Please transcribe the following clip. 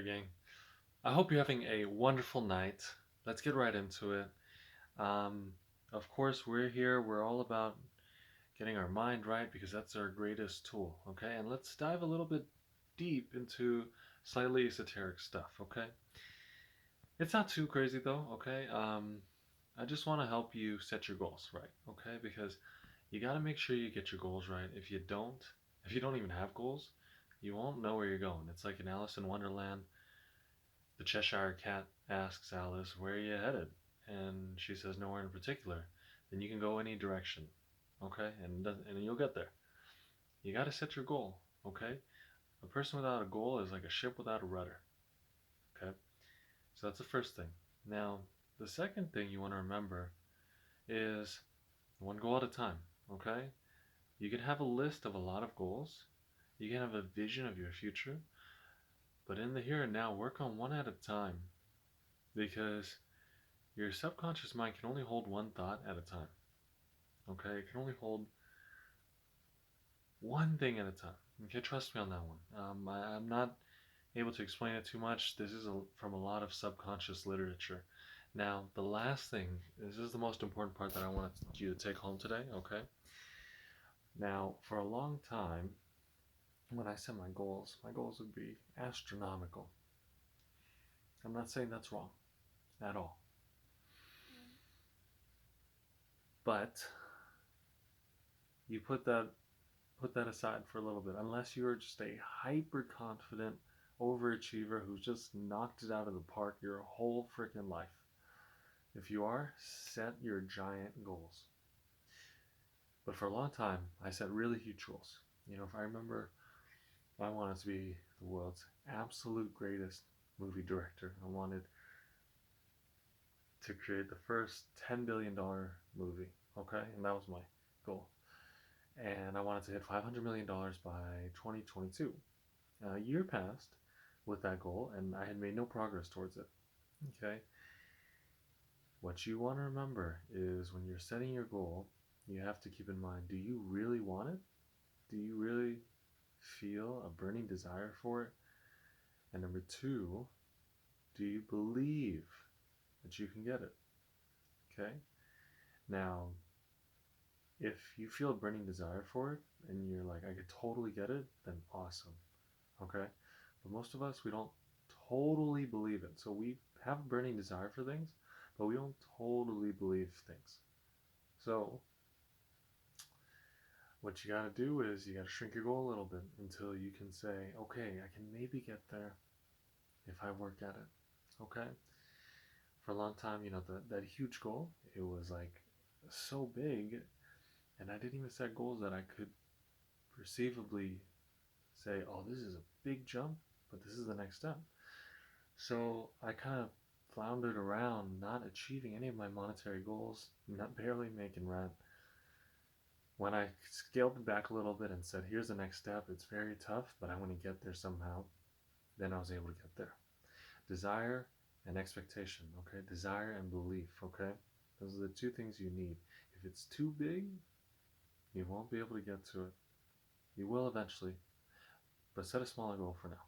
Gang. I hope you're having a wonderful night. Let's get right into it. Um, of course, we're here. We're all about getting our mind right because that's our greatest tool, okay? And let's dive a little bit deep into slightly esoteric stuff, okay? It's not too crazy though, okay? I just want to help you set your goals right, okay? Because you got to make sure you get your goals right. If you don't even have goals, you won't know where you're going. It's like in Alice in Wonderland. The Cheshire Cat asks Alice, "Where are you headed?" And she says, "Nowhere in particular." Then you can go any direction, okay? And you'll get there. You got to set your goal, okay? A person without a goal is like a ship without a rudder, okay? So that's the first thing. Now, the second thing you want to remember is one goal at a time, okay? You can have a list of a lot of goals. You can have a vision of your future, but in the here and now, work on one at a time because your subconscious mind can only hold one thought at a time. Okay, it can only hold one thing at a time. Okay, trust me on that one. I'm not able to explain it too much. This is from a lot of subconscious literature. Now, the last thing, this is the most important part that I want you to take home today. Okay. Now, for a long time, when I set my goals would be astronomical. I'm not saying that's wrong at all, but you put that aside for a little bit. Unless you're just a hyper confident overachiever who's just knocked it out of the park your whole freaking life. If you are, set your giant goals. But for a long time, I set really huge goals. You know, if I remember, I wanted to be the world's absolute greatest movie director. I wanted to create the first $10 billion movie. Okay, and that was my goal. And I wanted to hit $500 million by 2022. A year passed with that goal, and I had made no progress towards it. Okay? What you want to remember is when you're setting your goal, you have to keep in mind, do you really want it? Do you really feel a burning desire for it? And number two, do you believe that you can get it? Okay? Now, if you feel a burning desire for it and you're like, I could totally get it, then awesome. Okay? But most of us, we don't totally believe it. So we have a burning desire for things, but we don't totally believe things. So what you got to do is you got to shrink your goal a little bit until you can say, okay, I can maybe get there if I work at it. Okay? For a long time, you know, that huge goal, it was like so big, and I didn't even set goals that I could perceivably say, oh, this is a big jump, but this is the next step. So I kind of floundered around, not achieving any of my monetary goals, not barely making rent. When I scaled it back a little bit and said, here's the next step, it's very tough, but I want to get there somehow, then I was able to get there. Desire and expectation, okay? Desire and belief, okay? Those are the two things you need. If it's too big, you won't be able to get to it. You will eventually, but set a smaller goal for now.